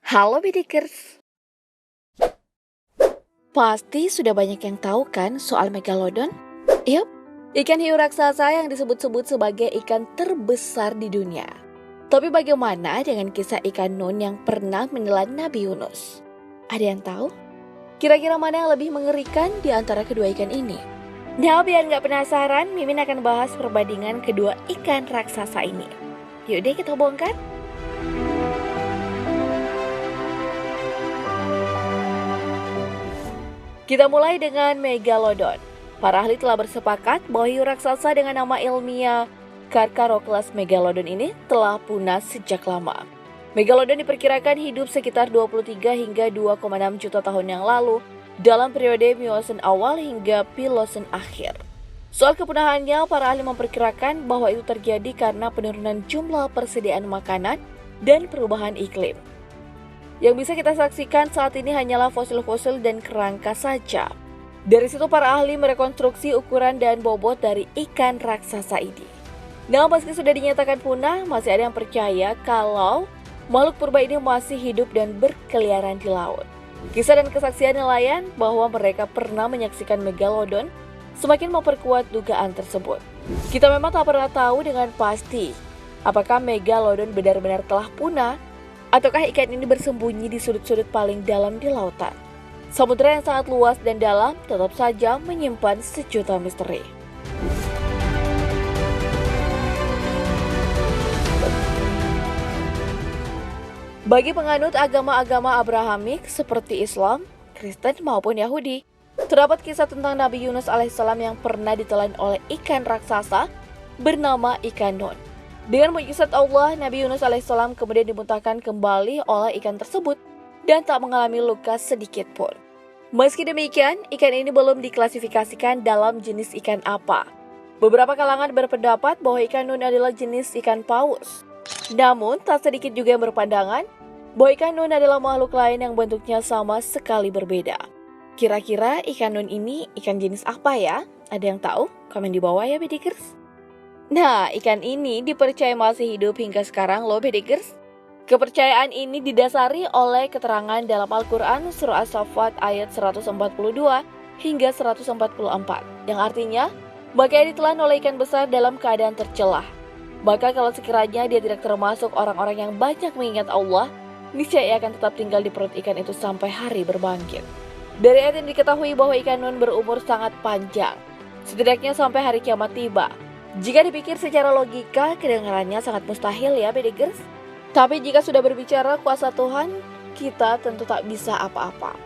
Halo Bidikers, pasti sudah banyak yang tahu kan soal Megalodon? Yup, ikan hiu raksasa yang disebut-sebut sebagai ikan terbesar di dunia. Tapi bagaimana dengan kisah ikan Nun yang pernah menelan Nabi Yunus? Ada yang tahu? Kira-kira mana yang lebih mengerikan di antara kedua ikan ini? Nah, biar nggak penasaran, Mimin akan bahas perbandingan kedua ikan raksasa ini. Yuk deh kita bongkar. Kita mulai dengan Megalodon. Para ahli telah bersepakat bahwa hiu raksasa dengan nama ilmiah Carcharodontlus megalodon ini telah punah sejak lama. Megalodon diperkirakan hidup sekitar 23 hingga 2,6 juta tahun yang lalu dalam periode Miosen awal hingga Pliocene akhir. Soal kepunahannya, para ahli memperkirakan bahwa itu terjadi karena penurunan jumlah persediaan makanan dan perubahan iklim. Yang bisa kita saksikan saat ini hanyalah fosil-fosil dan kerangka saja. Dari situ para ahli merekonstruksi ukuran dan bobot dari ikan raksasa ini. Namun meski sudah dinyatakan punah, masih ada yang percaya kalau makhluk purba ini masih hidup dan berkeliaran di laut. Kisah dan kesaksian nelayan bahwa mereka pernah menyaksikan Megalodon semakin memperkuat dugaan tersebut. Kita memang tak pernah tahu dengan pasti apakah Megalodon benar-benar telah punah ataukah ikan ini bersembunyi di sudut-sudut paling dalam di lautan. Samudera yang sangat luas dan dalam tetap saja menyimpan sejuta misteri. Bagi penganut agama-agama Abrahamik seperti Islam, Kristen maupun Yahudi, terdapat kisah tentang Nabi Yunus alaihissalam yang pernah ditelan oleh ikan raksasa bernama ikan Nun. Dengan mukjizat Allah, Nabi Yunus alaihissalam kemudian dimuntahkan kembali oleh ikan tersebut dan tak mengalami luka sedikit pun. Meski demikian, ikan ini belum diklasifikasikan dalam jenis ikan apa. Beberapa kalangan berpendapat bahwa ikan Nun adalah jenis ikan paus. Namun, tak sedikit juga yang berpandangan bahwa ikan Nun adalah makhluk lain yang bentuknya sama sekali berbeda. Kira-kira ikan Nun ini ikan jenis apa ya? Ada yang tahu? Komen di bawah ya, Bidikers. Nah, ikan ini dipercaya masih hidup hingga sekarang loh, Bidikers. Kepercayaan ini didasari oleh keterangan dalam Al-Quran Surah As-Saffat ayat 142 hingga 144, yang artinya, maka ia ditelan oleh ikan besar dalam keadaan tercelah. Maka kalau sekiranya dia tidak termasuk orang-orang yang banyak mengingat Allah, niscaya ia akan tetap tinggal di perut ikan itu sampai hari berbangkit. Dari ayat ini diketahui bahwa ikan Nun berumur sangat panjang, setidaknya sampai hari kiamat tiba. Jika dipikir secara logika, kedengarannya sangat mustahil ya, Bidikers. Tapi jika sudah berbicara kuasa Tuhan, kita tentu tak bisa apa-apa.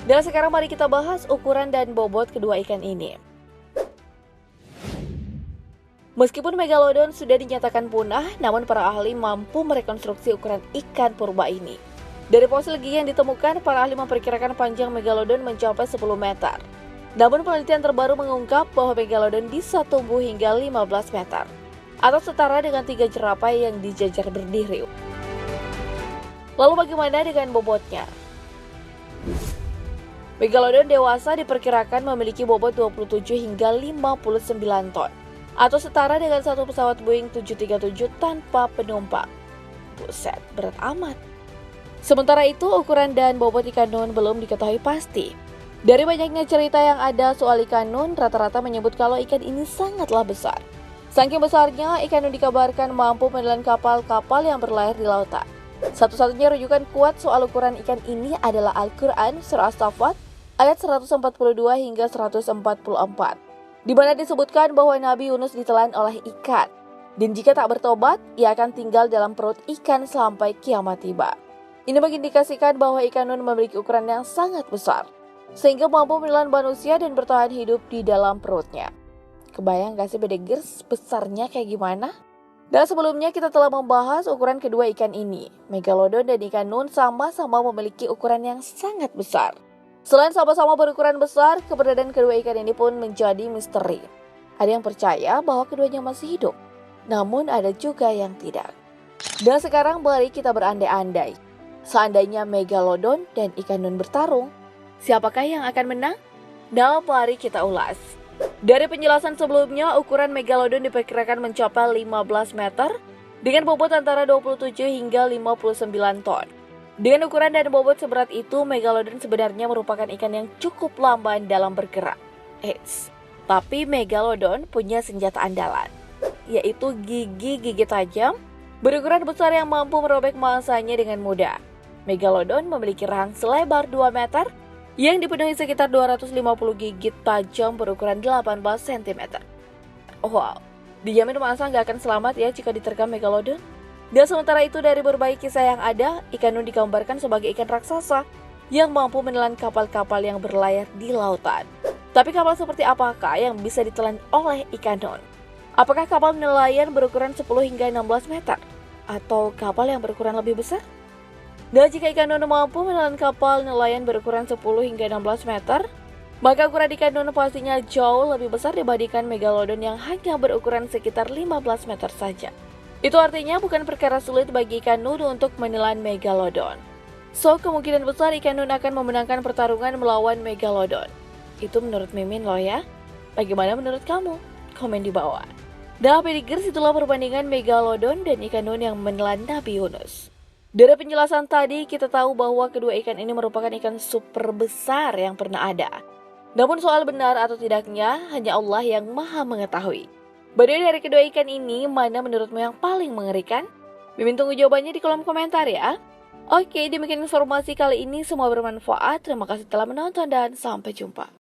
Dan sekarang mari kita bahas ukuran dan bobot kedua ikan ini. Meskipun Megalodon sudah dinyatakan punah, namun para ahli mampu merekonstruksi ukuran ikan purba ini. Dari fosil gigi yang ditemukan, para ahli memperkirakan panjang Megalodon mencapai 10 meter. Namun penelitian terbaru mengungkap bahwa Megalodon bisa tumbuh hingga 15 meter, atau setara dengan 3 jerapah yang dijajar berdiri. Lalu bagaimana dengan bobotnya? Megalodon dewasa diperkirakan memiliki bobot 27 hingga 59 ton, atau setara dengan satu pesawat Boeing 737 tanpa penumpang. Buset, berat amat. Sementara itu, ukuran dan bobot ikan Nun belum diketahui pasti. Dari banyaknya cerita yang ada soal ikan Nun, rata-rata menyebut kalau ikan ini sangatlah besar. Saking besarnya, ikan Nun dikabarkan mampu menelan kapal-kapal yang berlayar di lautan. Satu-satunya rujukan kuat soal ukuran ikan ini adalah Al-Quran Surah As-Saffat ayat 142 hingga 144, di mana disebutkan bahwa Nabi Yunus ditelan oleh ikan. Dan jika tak bertobat, ia akan tinggal dalam perut ikan sampai kiamat tiba. Ini mengindikasikan bahwa ikan Nun memiliki ukuran yang sangat besar, sehingga mampu menelan manusia dan bertahan hidup di dalam perutnya. Kebayang gak sih Bidikers besarnya kayak gimana? Dan sebelumnya kita telah membahas ukuran kedua ikan ini. Megalodon dan ikan Nun sama-sama memiliki ukuran yang sangat besar. Selain sama-sama berukuran besar, keberadaan kedua ikan ini pun menjadi misteri. Ada yang percaya bahwa keduanya masih hidup, namun ada juga yang tidak. Dan sekarang mari kita berandai-andai. Seandainya Megalodon dan ikan Nun bertarung, siapakah yang akan menang? Nah, mari kita ulas. Dari penjelasan sebelumnya, ukuran megalodon diperkirakan mencapai 15 meter dengan bobot antara 27 hingga 59 ton. Dengan ukuran dan bobot seberat itu, megalodon sebenarnya merupakan ikan yang cukup lamban dalam bergerak. Tapi megalodon punya senjata andalan, yaitu gigi-gigi tajam berukuran besar yang mampu merobek mangsanya dengan mudah. Megalodon memiliki rahang selebar 2 meter yang dipenuhi sekitar 250 gigi tajam berukuran 18 cm. Wow, dijamin mangsa nggak akan selamat ya jika diterkam megalodon. Dan sementara itu, dari berbagai kisah yang ada, ikan nun digambarkan sebagai ikan raksasa yang mampu menelan kapal-kapal yang berlayar di lautan. Tapi kapal seperti apakah yang bisa ditelan oleh ikan nun? Apakah kapal nelayan berukuran 10 hingga 16 meter? Atau kapal yang berukuran lebih besar? Dan jika ikan nun mampu menelan kapal nelayan berukuran 10 hingga 16 meter, maka ukuran ikan nun pastinya jauh lebih besar dibandingkan megalodon yang hanya berukuran sekitar 15 meter saja. Itu artinya bukan perkara sulit bagi ikan nun untuk menelan megalodon. So, kemungkinan besar ikan nun akan memenangkan pertarungan melawan megalodon. Itu menurut Mimin loh ya. Bagaimana menurut kamu? Komen di bawah. Dan Pedigers, itulah perbandingan megalodon dan ikan nun yang menelan Nabi Yunus. Dari penjelasan tadi, kita tahu bahwa kedua ikan ini merupakan ikan super besar yang pernah ada. Namun soal benar atau tidaknya, hanya Allah yang maha mengetahui. Badai dari kedua ikan ini, mana menurutmu yang paling mengerikan? Mimin tunggu jawabannya di kolom komentar ya. Oke, demikian informasi kali ini, semua bermanfaat. Terima kasih telah menonton dan sampai jumpa.